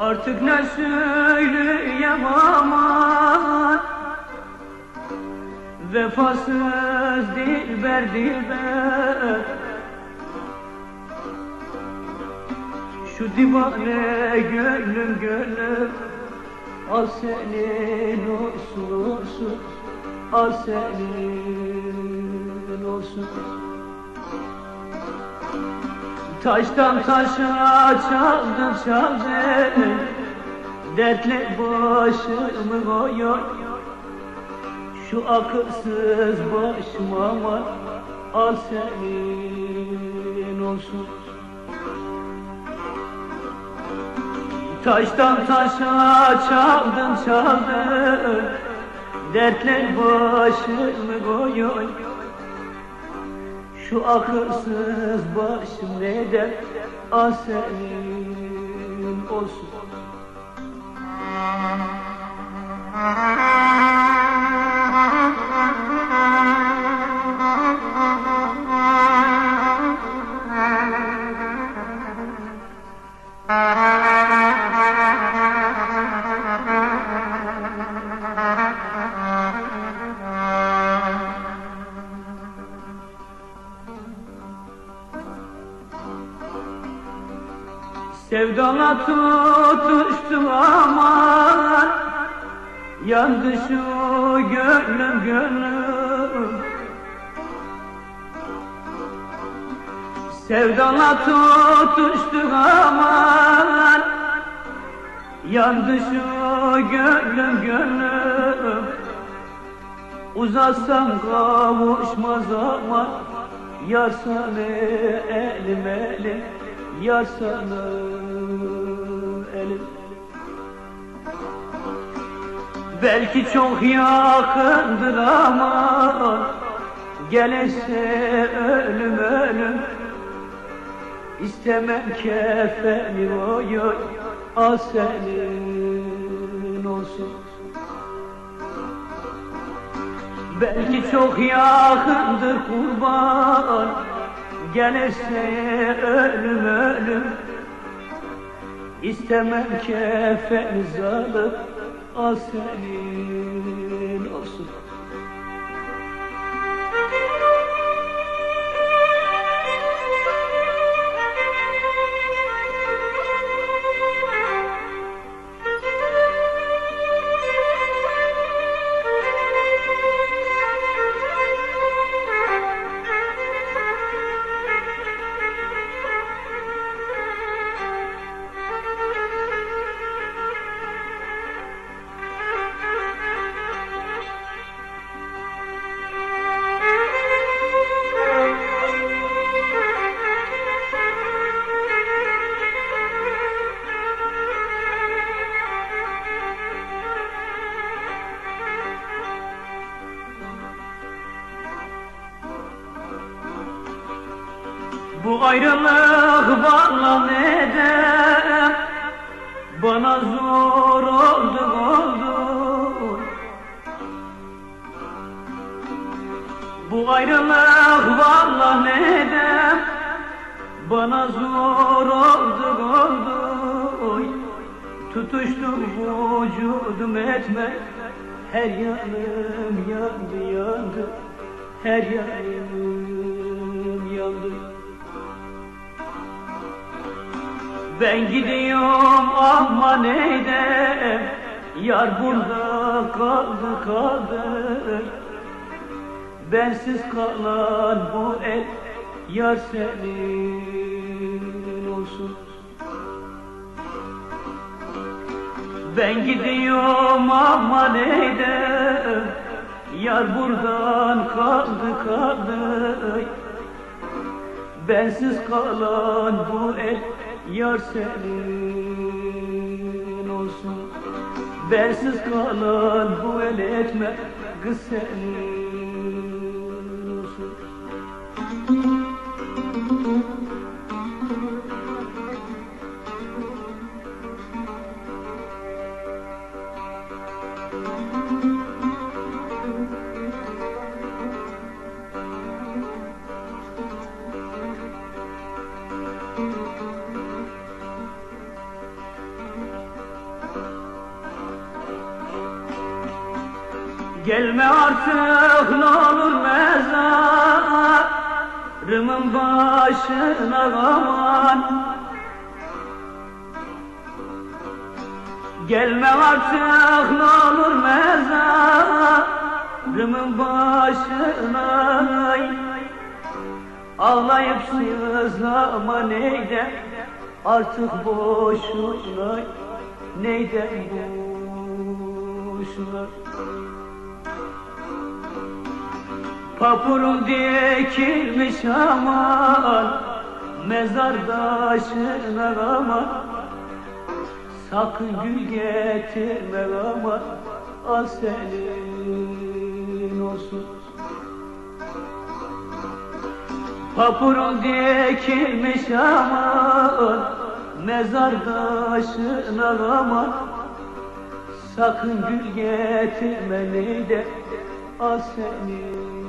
Artık ne söyleyeyim aman, vefasız dilber dilber. Şu divane gönlüm gönlüm, al senin olsun olsun, al senin olsun. Taştan taşa çaldım çaldım, dertli başımı oy. Şu akılsız başım aman, al senin olsun. Taştan taşa çaldım çaldım, dertli başımı oy. Şu akılsız başım neden, al senin olsun. Sevdana tutuştum aman, yandı şu gönlüm gönlüm. Sevdana tutuştum aman, yandı şu gönlüm gönlüm. Uzatsam kavuşmaz ama, yar sana elim elim, yar sana elim. Belki çok yakındır ama, gelirse ölüm ölüm. İstemem kefeni oy oy, al senin olsun. Belki çok yakındır kurban, gelirse ölüm ölüm. İstemem kefeni zalim, al senin olsun. Bu ayrılık bana neden, bana zor oldu. Bu ayrılık bana neden, bana zor oldu. Tutuştum vücudum etme, her yanım yandı, her yanım yandı. Ben gidiyorum ama neyden, yar burada kaldı. Bensiz kalan bu el, yar senin olsun. Ben gidiyorum ama neyden, yar buradan kaldı. Bensiz kalan bu el, yar senin olsun. Bensiz kalan bu el etme, kız senin olsun. Gelme artık ne olur mezarımın başına aman. Gelme artık ne olur mezarımın başına. Ağlayıp sızlama neyde artık boşuna, neyden boşuna. Papurum dikilmiş aman, mezar taşına aman. Sakın gül getirme aman, al senin olsun. Papurum dikilmiş aman, mezar taşına aman. Sakın gül getirme neyde, al senin